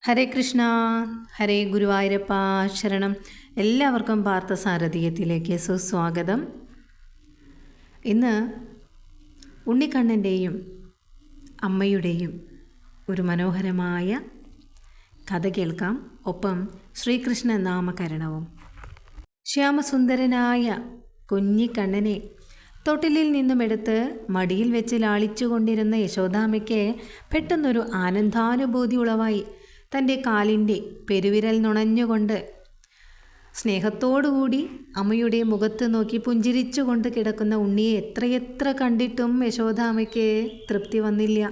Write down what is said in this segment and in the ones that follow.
ഹരേ കൃഷ്ണ. ഹരേ ഗുരുവായൂരപ്പ ശരണം. എല്ലാവർക്കും പാർത്ഥസാരഥിയത്തിലേക്ക് സുസ്വാഗതം. ഇന്ന് ഉണ്ണിക്കണ്ണൻ്റെയും അമ്മയുടെയും ഒരു മനോഹരമായ കഥ കേൾക്കാം. ഒപ്പം ശ്രീകൃഷ്ണ നാമകരണവും. ശ്യാമസുന്ദരനായ കുഞ്ഞിക്കണ്ണനെ തൊട്ടിലിൽ നിന്നും എടുത്ത് മടിയിൽ വെച്ച് ലാളിച്ചുകൊണ്ടിരുന്ന യശോദാമ്മയ്ക്ക് പെട്ടെന്നൊരു ആനന്ദാനുഭൂതി ഉളവായി. തൻ്റെ കാലിൻ്റെ പെരുവിരൽ നുണഞ്ഞുകൊണ്ട് സ്നേഹത്തോടുകൂടി അമ്മയുടെ മുഖത്ത് നോക്കി പുഞ്ചിരിച്ചുകൊണ്ട് കിടക്കുന്ന ഉണ്ണിയെ എത്രയെത്ര കണ്ടിട്ടും യശോദാമ്മയ്ക്ക് തൃപ്തി വന്നില്ല.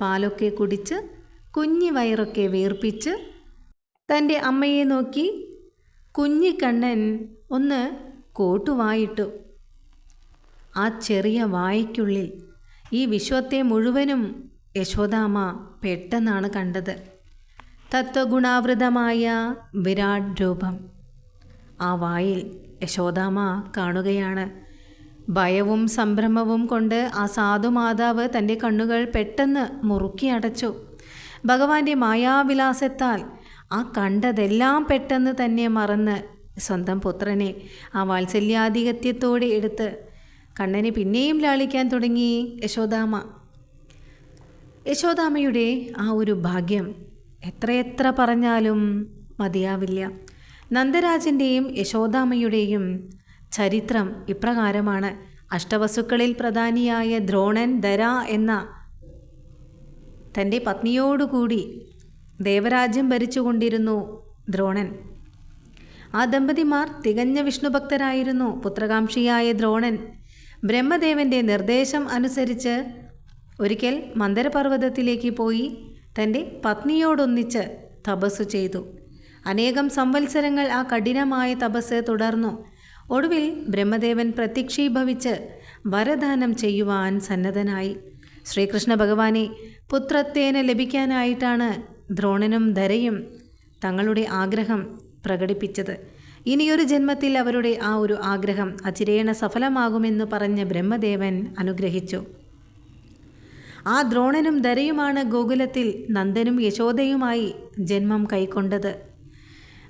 പാലൊക്കെ കുടിച്ച് കുഞ്ഞി വയറൊക്കെ വീർപ്പിച്ച് തൻ്റെ അമ്മയെ നോക്കി കുഞ്ഞിക്കണ്ണൻ ഒന്ന് കോട്ടുവായിട്ടു. ആ ചെറിയ വായ്ക്കുള്ളിൽ ഈ വിശ്വത്തെ മുഴുവനും യശോദാമ്മ പെട്ടെന്നാണ് കണ്ടത്. തത്വഗുണാവൃതമായ വിരാട് രൂപം ആ വായിൽ യശോദാമ്മ കാണുകയാണ്. ഭയവും സംഭ്രമവും കൊണ്ട് ആ സാധുമാതാവ് തൻ്റെ കണ്ണുകൾ പെട്ടെന്ന് മുറുക്കി അടച്ചു. ഭഗവാന്റെ മായാവിലാസത്താൽ ആ കണ്ടതെല്ലാം പെട്ടെന്ന് തന്നെ മറന്ന് സ്വന്തം പുത്രനെ ആ വാത്സല്യാധികത്യത്തോടെ എടുത്ത് കണ്ണനെ പിന്നെയും ലാളിക്കാൻ തുടങ്ങി യശോദാമ്മ. യശോദാമ്മയുടെ ആ ഒരു ഭാഗ്യം എത്രയെത്ര പറഞ്ഞാലും മതിയാവില്ല. നന്ദരാജൻ്റെയും യശോദാമ്മയുടെയും ചരിത്രം ഇപ്രകാരമാണ്. അഷ്ടവസുക്കളിൽ പ്രധാനിയായ ദ്രോണൻ ധര എന്ന തൻ്റെ പത്നിയോടുകൂടി ദേവരാജ്യം ഭരിച്ചുകൊണ്ടിരുന്നു ദ്രോണൻ. ആ ദമ്പതിമാർ തികഞ്ഞ വിഷ്ണുഭക്തരായിരുന്നു. പുത്രകാംക്ഷിയായ ദ്രോണൻ ബ്രഹ്മദേവൻ്റെ നിർദ്ദേശം അനുസരിച്ച് ഒരിക്കൽ മന്ദരപർവ്വതത്തിലേക്ക് പോയി തൻ്റെ പത്നിയോടൊന്നിച്ച് തപസ്സു ചെയ്തു. അനേകം സംവത്സരങ്ങൾ ആ കഠിനമായ തപസ് തുടർന്നു. ഒടുവിൽ ബ്രഹ്മദേവൻ പ്രത്യക്ഷീഭവിച്ച് വരദാനം ചെയ്യുവാൻ സന്നദ്ധനായി. ശ്രീകൃഷ്ണ ഭഗവാനെ പുത്രത്തേന് ലഭിക്കാനായിട്ടാണ് ദ്രോണനും ധരയും തങ്ങളുടെ ആഗ്രഹം പ്രകടിപ്പിച്ചത്. ഇനിയൊരു ജന്മത്തിൽ അവരുടെ ആ ഒരു ആഗ്രഹം അചിരേണ സഫലമാകുമെന്ന് പറഞ്ഞ് ബ്രഹ്മദേവൻ അനുഗ്രഹിച്ചു. ആ ദ്രോണനും ധരയുമാണ് ഗോകുലത്തിൽ നന്ദനും യശോദയുമായി ജന്മം കൈക്കൊണ്ടത്.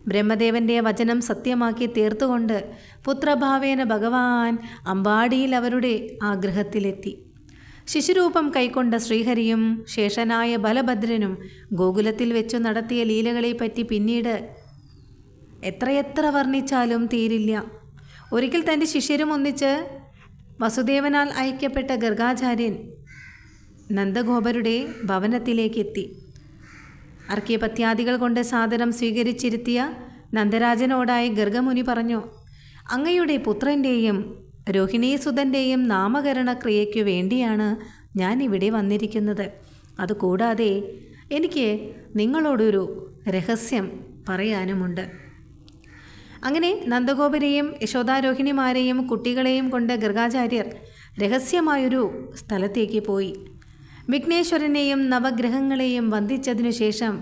ബ്രഹ്മദേവൻ്റെ വചനം സത്യമാക്കി തീർത്തുകൊണ്ട് പുത്രഭാവേന ഭഗവാൻ അമ്പാടിയിൽ അവരുടെ ആഗ്രഹത്തിലെത്തി. ശിശുരൂപം കൈക്കൊണ്ട ശ്രീഹരിയും ശേഷനായ ബലഭദ്രനും ഗോകുലത്തിൽ വെച്ചു നടത്തിയ ലീലകളെപ്പറ്റി പിന്നീട് എത്രയെത്ര വർണ്ണിച്ചാലും തീരില്ല. ഒരിക്കൽ തൻ്റെ ശിഷ്യരും ഒന്നിച്ച് വസുദേവനാൽ അയക്കപ്പെട്ട ഗർഗാചാര്യൻ നന്ദഗോപരുടെ ഭവനത്തിലേക്കെത്തി. അർഘ്യപത്യാദികൾ കൊണ്ട് സാദരം സ്വീകരിച്ചിരുത്തിയ നന്ദരാജനോടായി ഗർഗമുനി പറഞ്ഞു, അങ്ങയുടെ പുത്രൻ്റെയും രോഹിണീസുതൻ്റെയും നാമകരണ ക്രിയയ്ക്കു വേണ്ടിയാണ് ഞാൻ ഇവിടെ വന്നിരിക്കുന്നത്. അതുകൂടാതെ എനിക്ക് നിങ്ങളോടൊരു രഹസ്യം പറയാനുമുണ്ട്. അങ്ങനെ നന്ദഗോപരെയും യശോദാരോഹിണിമാരെയും കുട്ടികളെയും കൊണ്ട് ഗർഗാചാര്യർ രഹസ്യമായൊരു സ്ഥലത്തേക്ക് പോയി. വിഘ്നേശ്വരനെയും നവഗ്രഹങ്ങളെയും വന്ദിച്ചതിനു ശേഷം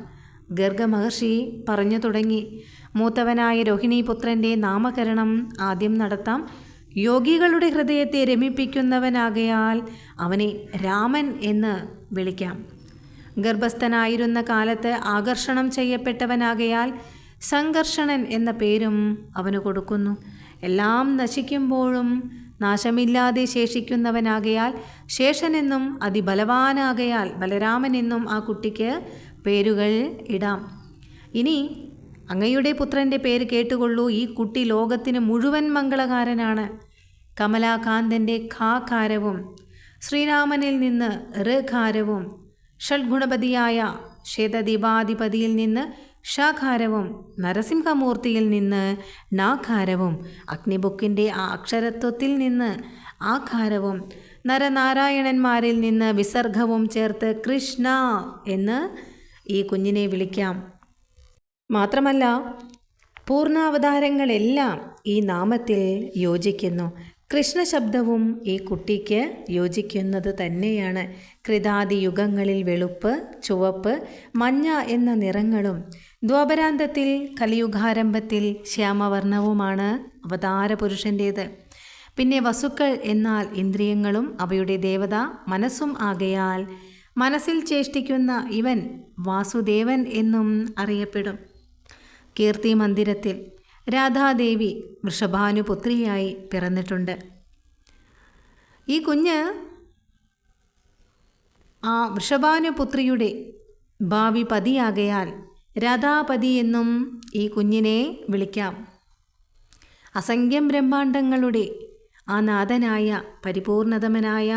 ഗർഗമഹർഷി പറഞ്ഞു തുടങ്ങി. മൂത്തവനായ രോഹിണീപുത്രൻ്റെ നാമകരണം ആദ്യം നടത്താം. യോഗികളുടെ ഹൃദയത്തെ രമിപ്പിക്കുന്നവനാകയാൽ അവനെ രാമൻ എന്ന് വിളിക്കാം. ഗർഭസ്ഥനായിരുന്ന കാലത്ത് ആകർഷണം ചെയ്യപ്പെട്ടവനാകയാൽ സംഘർഷണൻ എന്ന പേരും അവന് കൊടുക്കുന്നു. എല്ലാം നശിക്കുമ്പോഴും നാശമില്ലാതെ ശേഷിക്കുന്നവനാകയാൽ ശേഷനെന്നും അതിബലവാനാകയാൽ ബലരാമനെന്നും ആ കുട്ടിക്ക് പേരുകൾ ഇടാം. ഇനി അങ്ങയുടെ പുത്രൻ്റെ പേര് കേട്ടുകൊള്ളൂ. ഈ കുട്ടി ലോകത്തിന് മുഴുവൻ മംഗളകാരനാണ്. കമലാകാന്തൻ്റെ ഖാകാരവും ശ്രീരാമനിൽ നിന്ന് ഋഖാരവും ഷഡ്ഗുണപതിയായ ശ്വേതദീപാധിപതിയിൽ നിന്ന് ഷാഖാരവും നരസിംഹമൂർത്തിയിൽ നിന്ന് നാഖാരവും അഗ്നിബുക്കിൻ്റെ ആ അക്ഷരത്വത്തിൽ നിന്ന് ആഖാരവും നരനാരായണന്മാരിൽ നിന്ന് വിസർഗവും ചേർത്ത് കൃഷ്ണ എന്ന് ഈ കുഞ്ഞിനെ വിളിക്കാം. മാത്രമല്ല പൂർണ്ണാവതാരങ്ങളെല്ലാം ഈ നാമത്തിൽ യോജിക്കുന്നു. കൃഷ്ണ ശബ്ദവും ഈ കുട്ടിക്ക് യോജിക്കുന്നത് തന്നെയാണ്. കൃതാതി യുഗങ്ങളിൽ വെളുപ്പ്, ചുവപ്പ്, മഞ്ഞ എന്ന നിറങ്ങളും ദ്വാപരാന്തത്തിൽ കലിയുഗാരംഭത്തിൽ ശ്യാമവർണ്ണവുമാണ് അവതാര പുരുഷൻ്റേത്. പിന്നെ വസുക്കൾ എന്നാൽ ഇന്ദ്രിയങ്ങളും അവയുടെ ദേവത മനസ്സും ആകയാൽ മനസ്സിൽ ചേഷ്ടിക്കുന്ന ഇവൻ വാസുദേവൻ എന്നും അറിയപ്പെടും. കീർത്തി മന്ദിരത്തിൽ രാധാദേവി വൃഷഭാനുപുത്രിയായി പിറന്നിട്ടുണ്ട്. ഈ കുഞ്ഞ് ആ വൃഷഭാനുപുത്രിയുടെ ഭാവി പതിയാകയാൽ രാധാപതി എന്നും ഈ കുഞ്ഞിനെ വിളിക്കാം. അസംഖ്യം ബ്രഹ്മാണ്ടങ്ങളുടെ ആ നാഥനായ പരിപൂർണതമനായ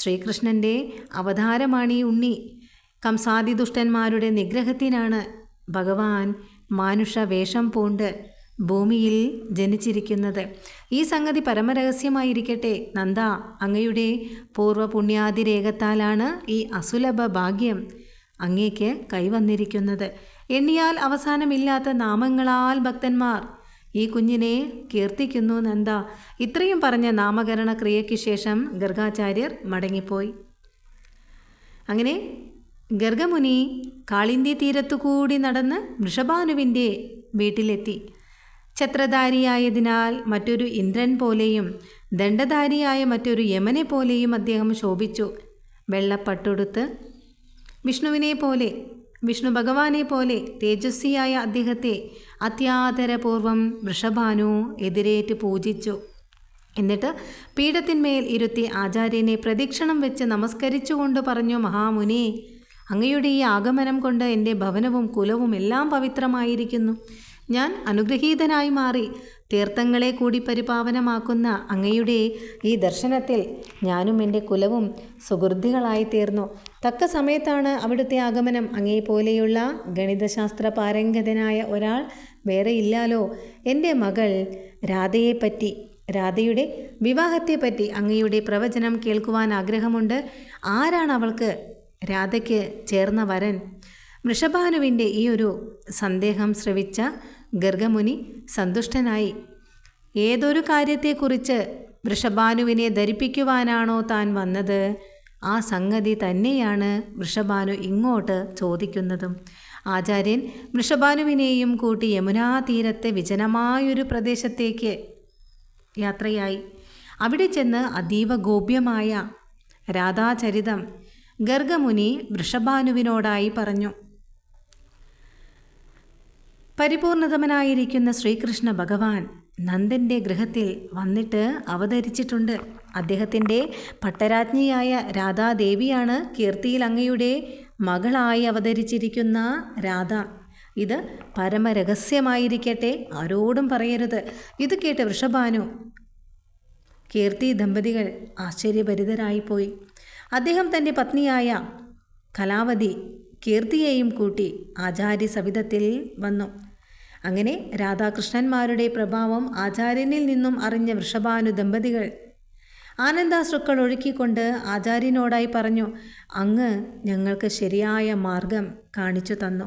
ശ്രീകൃഷ്ണൻ്റെ അവതാരമാണ് ഈ ഉണ്ണി. കംസാദി ദുഷ്ടന്മാരുടെ നിഗ്രഹത്തിനാണ് ഭഗവാൻ മാനുഷ വേഷം പൂണ്ട് ഭൂമിയിൽ ജനിച്ചിരിക്കുന്നത്. ഈ സംഗതി പരമരഹസ്യമായിരിക്കട്ടെ. നന്ദ, അങ്ങയുടെ പൂർവ്വപുണ്യാതിരേകത്താലാണ് ഈ അസുലഭ ഭാഗ്യം അങ്ങേക്ക് കൈവന്നിരിക്കുന്നത്. എണ്ണിയാൽ അവസാനമില്ലാത്ത നാമങ്ങളാൽ ഭക്തന്മാർ ഈ കുഞ്ഞിനെ കീർത്തിക്കുന്നു നന്ദ. ഇത്രയും പറഞ്ഞ നാമകരണ ക്രിയയ്ക്ക് ശേഷം ഗർഗാചാര്യർ മടങ്ങിപ്പോയി. അങ്ങനെ ഗർഗമുനി കാളിന്തി തീരത്തുകൂടി നടന്ന് വൃഷഭാനുവിൻ്റെ വീട്ടിലെത്തി. ഛത്രധാരിയായതിനാൽ മറ്റൊരു ഇന്ദ്രൻ പോലെയും ദണ്ഡധാരിയായ മറ്റൊരു യമനെ പോലെയും അദ്ദേഹം ശോഭിച്ചു. വെള്ളപ്പട്ടൊടുത്ത് വിഷ്ണു ഭഗവാനെ പോലെ തേജസ്വിയായ അദ്ദേഹത്തെ അത്യാദരപൂർവം വൃഷഭാനു എതിരേറ്റ് പൂജിച്ചു. എന്നിട്ട് പീഠത്തിന്മേൽ ഇരുത്തി ആചാര്യനെ പ്രദക്ഷിണം വെച്ച് നമസ്കരിച്ചുകൊണ്ട് പറഞ്ഞു, മഹാമുനി, അങ്ങയുടെ ഈ ആഗമനം കൊണ്ട് എൻ്റെ ഭവനവും കുലവും എല്ലാം പവിത്രമായിരിക്കുന്നു. ഞാൻ അനുഗ്രഹീതനായി മാറി. തീർത്ഥങ്ങളെ കൂടി പരിപാവനമാക്കുന്ന അങ്ങയുടെ ഈ ദർശനത്തിൽ ഞാനും എൻ്റെ കുലവും സുഹൃദ്ധികളായി തീർന്നു. തക്ക സമയത്താണ് അവിടുത്തെ ആഗമനം. അങ്ങേപോലെയുള്ള ഗണിതശാസ്ത്ര പാരംഗതനായ ഒരാൾ വേറെ ഇല്ലാലോ. എൻ്റെ മകൾ രാധയുടെ വിവാഹത്തെപ്പറ്റി അങ്ങയുടെ പ്രവചനം കേൾക്കുവാൻ ആഗ്രഹമുണ്ട്. ആരാണ് അവൾക്ക് രാധയ്ക്ക് ചേർന്ന വരൻ? വൃഷഭാനുവിൻ്റെ ഈ ഒരു സന്ദേഹം ശ്രവിച്ച ഗർഗമുനി സന്തുഷ്ടനായി. ഏതൊരു കാര്യത്തെക്കുറിച്ച് വൃഷഭാനുവിനെ ധരിപ്പിക്കുവാനാണോ താൻ വന്നത്, ആ സംഗതി തന്നെയാണ് വൃഷഭാനു ഇങ്ങോട്ട് ചോദിക്കുന്നതും. ആചാര്യൻ വൃഷഭാനുവിനെയും കൂട്ടി യമുനാ തീരത്തെ വിജനമായൊരു പ്രദേശത്തേക്ക് യാത്രയായി. അവിടെ ചെന്ന് അതീവ ഗോപ്യമായ രാധാചരിതം ഗർഗമുനി വൃഷഭാനുവിനോടായി പറഞ്ഞു. പരിപൂർണതമനായിരിക്കുന്ന ശ്രീകൃഷ്ണ ഭഗവാൻ നന്ദൻ്റെ ഗൃഹത്തിൽ വന്നിട്ട് അവതരിച്ചിട്ടുണ്ട്. അദ്ദേഹത്തിൻ്റെ പട്ടരാജ്ഞിയായ രാധാദേവിയാണ് കീർത്തിയിൽ അങ്ങയുടെ മകളായി അവതരിച്ചിരിക്കുന്ന രാധ. ഇത് പരമരഹസ്യമായിരിക്കട്ടെ, ആരോടും പറയരുത്. ഇത് കേട്ട് വൃഷഭാനു കീർത്തി ദമ്പതികൾ ആശ്ചര്യഭരിതരായിപ്പോയി. അദ്ദേഹം തൻ്റെ പത്നിയായ കലാവതി കീർത്തിയെയും കൂട്ടി ആചാര്യസവിധത്തിൽ വന്നു. അങ്ങനെ രാധാകൃഷ്ണന്മാരുടെ പ്രഭാവം ആചാര്യനിൽ നിന്നും അറിഞ്ഞ വൃഷഭാനു ദമ്പതികൾ ആനന്ദാശ്രുക്കൾ ഒഴുക്കിക്കൊണ്ട് ആചാര്യനോടായി പറഞ്ഞു, അങ്ങ് ഞങ്ങൾക്ക് ശരിയായ മാർഗം കാണിച്ചു തന്നു.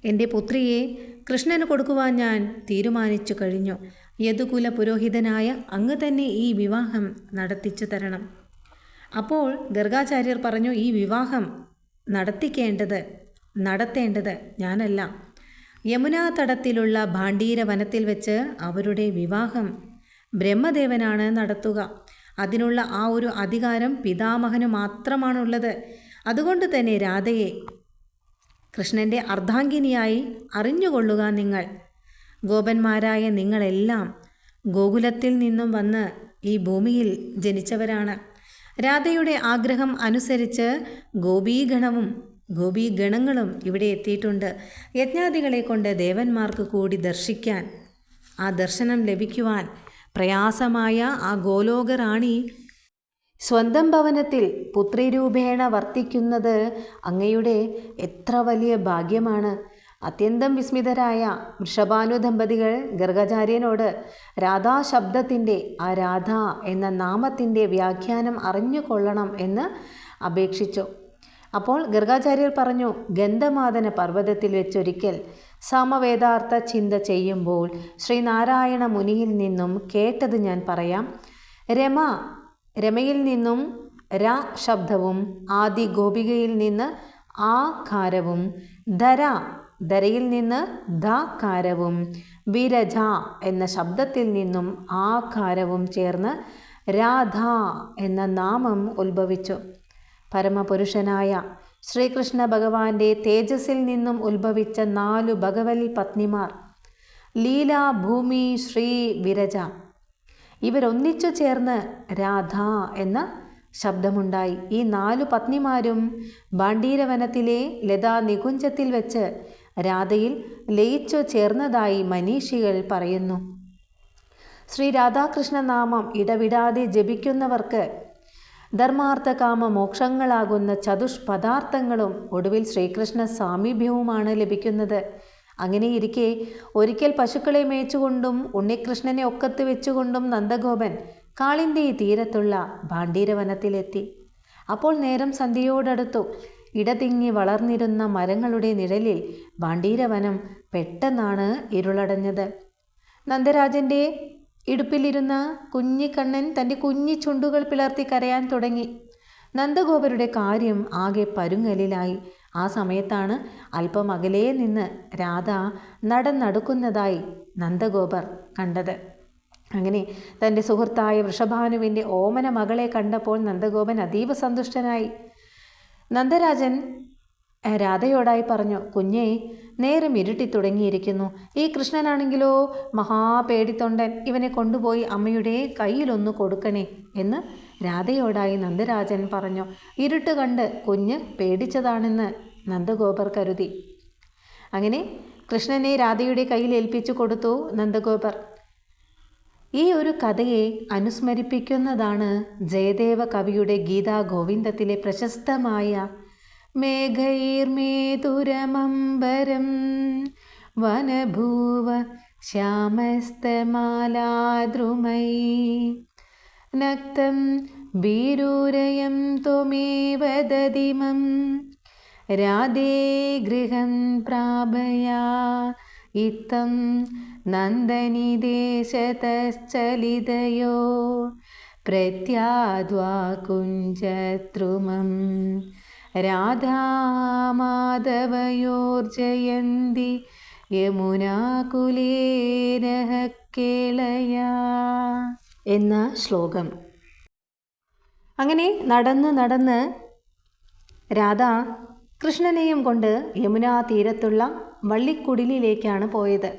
എൻ്റെ പുത്രിയെ കൃഷ്ണന് കൊടുക്കുവാൻ ഞാൻ തീരുമാനിച്ചു കഴിഞ്ഞു. യദുകുല പുരോഹിതനായ അങ്ങ് തന്നെ ഈ വിവാഹം നടത്തിച്ചു തരണം. അപ്പോൾ ഗർഗാചാര്യർ പറഞ്ഞു, ഈ വിവാഹം നടത്തേണ്ടത് ഞാനല്ല. യമുനാ തടത്തിലുള്ള ഭാണ്ഡീര വനത്തിൽ വെച്ച് അവരുടെ വിവാഹം ബ്രഹ്മദേവനാണ് നടത്തുക. അതിനുള്ള ആ ഒരു അധികാരം പിതാമഹന് മാത്രമാണുള്ളത്. അതുകൊണ്ട് തന്നെ രാധയെ കൃഷ്ണൻ്റെ അർദ്ധാംഗിനിയായി അറിഞ്ഞുകൊള്ളുക. നിങ്ങൾ ഗോപന്മാരായ നിങ്ങളെല്ലാം ഗോകുലത്തിൽ നിന്നും വന്ന് ഈ ഭൂമിയിൽ ജനിച്ചവരാണ്. രാധയുടെ ആഗ്രഹം അനുസരിച്ച് ഗോപീഗണങ്ങളും ഇവിടെ എത്തിയിട്ടുണ്ട്. യജ്ഞാദികളെ കൊണ്ട് ദേവന്മാർക്ക് കൂടി ദർശിക്കാൻ, ആ ദർശനം ലഭിക്കുവാൻ പ്രയാസമായ ആ ഗോലോകറാണി സ്വന്തം ഭവനത്തിൽ പുത്രിരൂപേണ വർത്തിക്കുന്നത് അങ്ങയുടെ എത്ര വലിയ ഭാഗ്യമാണ്. അത്യന്തം വിസ്മിതരായ വൃഷഭാനു ദമ്പതികൾ ഗർഗാചാര്യനോട് രാധാശബ്ദത്തിൻ്റെ, ആ രാധ എന്ന നാമത്തിൻ്റെ വ്യാഖ്യാനം അറിഞ്ഞുകൊള്ളണം എന്ന് അപേക്ഷിച്ചു. അപ്പോൾ ഗർഗാചാര്യർ പറഞ്ഞു, ഗന്ധമാദന പർവ്വതത്തിൽ വെച്ചൊരിക്കൽ സമവേദാർത്ഥ ചിന്ത ചെയ്യുമ്പോൾ ശ്രീനാരായണ മുനിയിൽ നിന്നും കേട്ടത് ഞാൻ പറയാം. രമയിൽ നിന്നും ര ശബ്ദവും, ആദി ഗോപികയിൽ നിന്ന് ആകാരവും, ധരയിൽ നിന്ന് ധകാരവും, വിരജ എന്ന ശബ്ദത്തിൽ നിന്നും ആകാരവും ചേർന്ന് രാധ എന്ന നാമം ഉത്ഭവിച്ചു. പരമപുരുഷനായ ശ്രീകൃഷ്ണ ഭഗവാന്റെ തേജസ്സിൽ നിന്നും ഉത്ഭവിച്ച 4 ഭഗവൽ പത്നിമാർ ലീല, ഭൂമി, ശ്രീ, വിരജ. ഇവരൊന്നിച്ചു ചേർന്ന് രാധ എന്ന ശബ്ദമുണ്ടായി. ഈ 4 പത്നിമാരും ഭാണ്ഡീരവനത്തിലെ ലതാ നികുഞ്ചത്തിൽ വെച്ച് രാധയിൽ ലയിച്ചു ചേർന്നതായി മനീഷികൾ പറയുന്നു. ശ്രീ രാധാകൃഷ്ണ നാമം ഇടവിടാതെ ജപിക്കുന്നവർക്ക് ധർമാർത്ഥ കാമ മോക്ഷങ്ങളാകുന്ന ചതുഷ്പദാർത്ഥങ്ങളും ഒടുവിൽ ശ്രീകൃഷ്ണ സാമീപ്യവുമാണ് ലഭിക്കുന്നത്. അങ്ങനെയിരിക്കെ ഒരിക്കൽ പശുക്കളെ മേച്ചുകൊണ്ടും ഉണ്ണികൃഷ്ണനെ ഒക്കത്ത് വെച്ചുകൊണ്ടും നന്ദഗോപൻ കാളിന്തി തീരത്തുള്ള ഭാണ്ഡീരവനത്തിലെത്തി. അപ്പോൾ നേരം സന്ധ്യയോടടുത്തു. ഇടതിങ്ങി വളർന്നിരുന്ന മരങ്ങളുടെ നിഴലിൽ ഭാണ്ഡീരവനം പെട്ടെന്നാണ് ഇരുളടഞ്ഞത്. നന്ദരാജൻ്റെ ഇടുപ്പിലിരുന്ന കുഞ്ഞിക്കണ്ണൻ തൻ്റെ കുഞ്ഞി ചുണ്ടുകൾ പിളർത്തി കരയാൻ തുടങ്ങി. നന്ദഗോപരുടെ കാര്യം ആകെ പരുങ്ങലിലായി. ആ സമയത്താണ് അല്പം അകലെ നിന്ന് രാധ നടന്നടുക്കുന്നതായി നന്ദഗോപർ കണ്ടത്. അങ്ങനെ തൻ്റെ സുഹൃത്തായ വൃഷഭാനുവിൻ്റെ ഓമന മകളെ കണ്ടപ്പോൾ നന്ദഗോപൻ അതീവ സന്തുഷ്ടനായി. നന്ദരാജൻ രാധയോടായി പറഞ്ഞു, കുഞ്ഞേ, നേരം ഇരുട്ടി തുടങ്ങിയിരിക്കുന്നു. ഈ കൃഷ്ണനാണെങ്കിലോ മഹാപേടിത്തൊണ്ടൻ. ഇവനെ കൊണ്ടുപോയി അമ്മയുടെ കയ്യിലൊന്ന് കൊടുക്കണേ എന്ന് രാധയോടായി നന്ദരാജൻ പറഞ്ഞു. ഇരുട്ട് കണ്ട് കുഞ്ഞ് പേടിച്ചതാണെന്ന് നന്ദഗോപർ കരുതി. അങ്ങനെ കൃഷ്ണനെ രാധയുടെ കയ്യിൽ ഏൽപ്പിച്ചു കൊടുത്തു നന്ദഗോപർ. ഈ ഒരു കഥയെ അനുസ്മരിപ്പിക്കുന്നതാണ് ജയദേവ കവിയുടെ ഗീതാ ഗോവിന്ദത്തിലെ പ്രശസ്തമായ മേഘൈർമേതുരമംബരം വനഭൂവ ശ്യാമസ്തമാലാദ്രുമൈ നക്തം ബീരൂരയം ത്വമേവ ദദിമം രാധേ ഗൃഹം പ്രാപയാ ഇത്തം നന്ദനി ദേശതശ്ചലിതയോ പ്രത്യാദ്വാ കുഞ്ചദ്രുമം രാധാമാധവയോർജയന്തി യമുനാകുലേരഹ കേളയാ എന്ന ശ്ലോകം. അങ്ങനെ നടന്ന് രാധ കൃഷ്ണനെയും കൊണ്ട് യമുനാ തീരത്തുള്ള വള്ളിക്കുടിലിലേക്കാണ് പോയത്.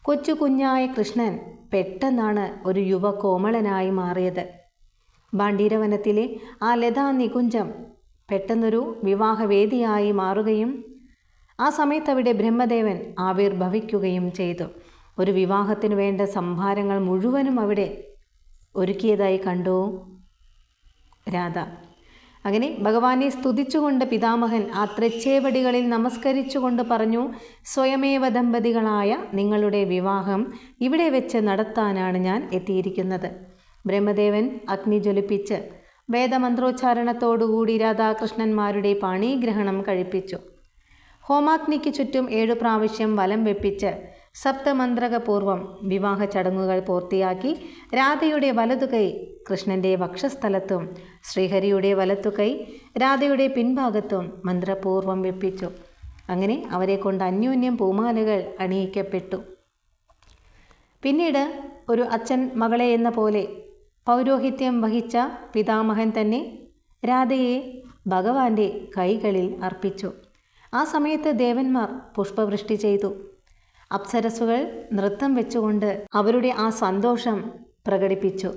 കൊച്ചു കുഞ്ഞായ കൃഷ്ണൻ പെട്ടെന്നാണ് ഒരു യുവകോമളനായി മാറിയത്. ഭാണ്ഡീരവനത്തിലെ ആ ലതാ നികുഞ്ചം പെട്ടെന്നൊരു വിവാഹവേദിയായി മാറുകയും ആ സമയത്ത് അവിടെ ബ്രഹ്മദേവൻ ആവിർഭവിക്കുകയും ചെയ്തു. ഒരു വിവാഹത്തിനു വേണ്ട സംഭാരങ്ങൾ മുഴുവനും അവിടെ ഒരുക്കിയതായി കണ്ടു രാധ. അങ്ങനെ ഭഗവാനെ സ്തുതിച്ചുകൊണ്ട് പിതാമഹൻ ആ തൃച്ചേവടികളിൽ നമസ്കരിച്ചുകൊണ്ട് പറഞ്ഞു, സ്വയമേവ ദമ്പതികളായ നിങ്ങളുടെ വിവാഹം ഇവിടെ വെച്ച് നടത്താനാണ് ഞാൻ എത്തിയിരിക്കുന്നത്. ബ്രഹ്മദേവൻ അഗ്നി ജ്വലിപ്പിച്ച് വേദമന്ത്രോച്ചാരണത്തോടുകൂടി രാധാകൃഷ്ണന്മാരുടെ പാണീഗ്രഹണം കഴിപ്പിച്ചു. ഹോമാഗ്നിക്ക് ചുറ്റും 7 പ്രാവശ്യം വലം വെപ്പിച്ച് സപ്തമന്ത്രകപൂർവം വിവാഹ ചടങ്ങുകൾ പൂർത്തിയാക്കി രാധയുടെ വലതുകൈ കൃഷ്ണൻ്റെ വക്ഷസ്ഥലത്തും ശ്രീഹരിയുടെ വലത്തുകൈ രാധയുടെ പിൻഭാഗത്തും മന്ത്രപൂർവം വെപ്പിച്ചു. അങ്ങനെ അവരെ കൊണ്ട് അന്യോന്യം പൂമാലകൾ അണിയിക്കപ്പെട്ടു. പിന്നീട് ഒരു അച്ഛൻ മകളെ എന്ന പോലെ പൗരോഹിത്യം വഹിച്ച പിതാമഹൻ തന്നെ രാധയെ ഭഗവാന്റെ കൈകളിൽ അർപ്പിച്ചു. ആ സമയത്ത് ദേവന്മാർ പുഷ്പവൃഷ്ടി ചെയ്തു. അപ്സരസുകൾ നൃത്തം വെച്ചുകൊണ്ട് അവരുടെ ആ സന്തോഷം പ്രകടിപ്പിച്ചു.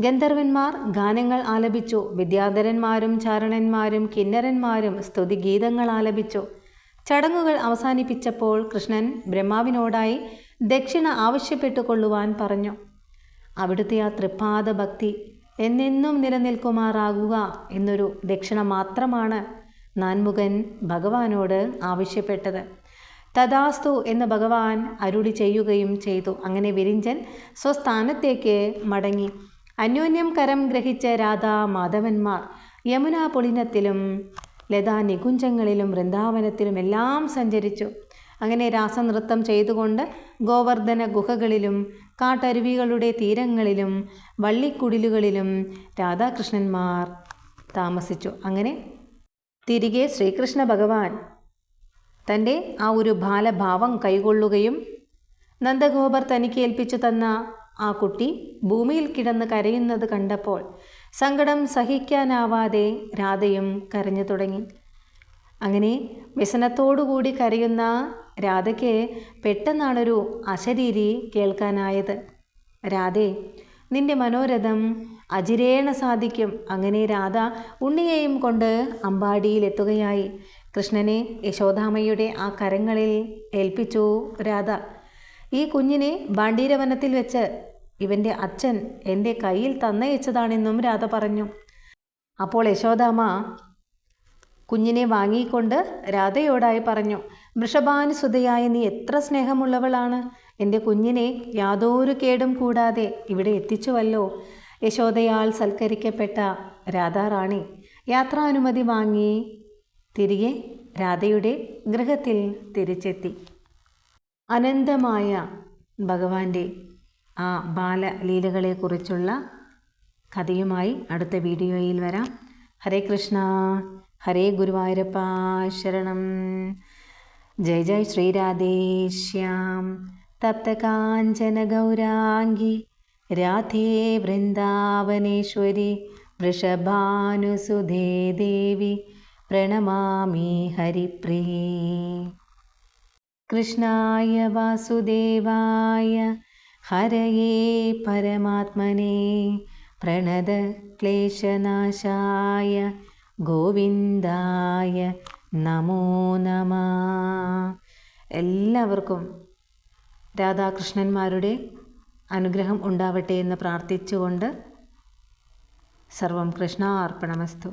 ഗന്ധർവന്മാർ ഗാനങ്ങൾ ആലപിച്ചു. വിദ്യാധരന്മാരും ചാരണന്മാരും കിന്നരന്മാരും സ്തുതിഗീതങ്ങൾ ആലപിച്ചു. ചടങ്ങുകൾ അവസാനിപ്പിച്ചപ്പോൾ കൃഷ്ണൻ ബ്രഹ്മാവിനോടായി ദക്ഷിണ ആവശ്യപ്പെട്ടുകൊള്ളുവാൻ പറഞ്ഞു. അവിടുത്തെ ആ തൃപ്പാദ ഭക്തി എന്നെന്നും നിലനിൽക്കുമാറാകുക എന്നൊരു ദക്ഷിണ മാത്രമാണ് നാൻമുഖൻ ഭഗവാനോട് ആവശ്യപ്പെട്ടത്. തഥാസ്തു എന്ന് ഭഗവാൻ അരുളി ചെയ്യുകയും ചെയ്തു. അങ്ങനെ വിരിഞ്ചൻ സ്വസ്ഥാനത്തേക്ക് മടങ്ങി. അന്യോന്യം കരം ഗ്രഹിച്ച രാധാ മാധവന്മാർ യമുനാ പുളിനത്തിലും ലതാ നികുഞ്ചങ്ങളിലും വൃന്ദാവനത്തിലും എല്ലാം സഞ്ചരിച്ചു. അങ്ങനെ രാസനൃത്തം ചെയ്തുകൊണ്ട് ഗോവർദ്ധന ഗുഹകളിലും കാട്ടരുവികളുടെ തീരങ്ങളിലും വള്ളിക്കുടിലുകളിലും രാധാകൃഷ്ണന്മാർ താമസിച്ചു. അങ്ങനെ തിരികെ ശ്രീകൃഷ്ണ ഭഗവാൻ തൻ്റെ ആ ഒരു ബാലഭാവം കൈകൊള്ളുകയും നന്ദഗോപർ തനിക്ക് ഏൽപ്പിച്ചു തന്ന ആ കുട്ടി ഭൂമിയിൽ കിടന്ന് കരയുന്നത് കണ്ടപ്പോൾ സങ്കടം സഹിക്കാനാവാതെ രാധയും കരഞ്ഞു തുടങ്ങി. അങ്ങനെ വ്യസനത്തോടുകൂടി കരയുന്ന രാധയ്ക്ക് പെട്ടെന്നാണൊരു അശരീരി കേൾക്കാനായത്. രാധേ, നിന്റെ മനോരഥം അജിരേണ സാധിക്കും. അങ്ങനെ രാധ ഉണ്ണിയെയും കൊണ്ട് അമ്പാടിയിലെത്തുകയായി. കൃഷ്ണനെ യശോദാമ്മയുടെ ആ കരങ്ങളിൽ ഏൽപ്പിച്ചു രാധ. ഈ കുഞ്ഞിനെ ബാണ്ഡീരവനത്തിൽ വെച്ച് ഇവൻ്റെ അച്ഛൻ എൻ്റെ കയ്യിൽ തന്നയച്ചതാണെന്നും രാധ പറഞ്ഞു. അപ്പോൾ യശോദാമ്മ കുഞ്ഞിനെ വാങ്ങിക്കൊണ്ട് രാധയോടായി പറഞ്ഞു, വൃഷഭാനുസുതയായ നീ എത്ര സ്നേഹമുള്ളവളാണ്. എൻ്റെ കുഞ്ഞിനെ യാതൊരു കേടും കൂടാതെ ഇവിടെ എത്തിച്ചുവല്ലോ. യശോദയാൽ സൽക്കരിക്കപ്പെട്ട രാധാറാണി യാത്രാനുമതി വാങ്ങി തിരികെ രാധയുടെ ഗൃഹത്തിൽ തിരിച്ചെത്തി. അനന്തമായ ഭഗവാന്റെ ആ ബാലലീലകളെക്കുറിച്ചുള്ള കഥയുമായി അടുത്ത വീഡിയോയിൽ വരാം. ഹരേ കൃഷ്ണ, ഹരേ ഗുരുവായൂരപ്പ ശരണം. ജയ ജയ ശ്രീരാധേശ്യാം തപ്തകാഞ്ചന ഗൗരാംഗി രാധേ വൃന്ദാവനേശ്വരി വൃഷഭാനുസുധേ ദേവി പ്രണമാമി ഹരിപ്രിയേ. കൃഷ്ണായ വാസുദേവായ ഹരയേ പരമാത്മനേ പ്രണത ക്ലേശനാശായ ഗോവിന്ദായ നമോ നമഃ. എല്ലാവർക്കും രാധാകൃഷ്ണന്മാരുടെ അനുഗ്രഹം ഉണ്ടാവട്ടെ എന്ന് പ്രാർത്ഥിച്ചുകൊണ്ട് സർവം കൃഷ്ണാർപ്പണമസ്തു.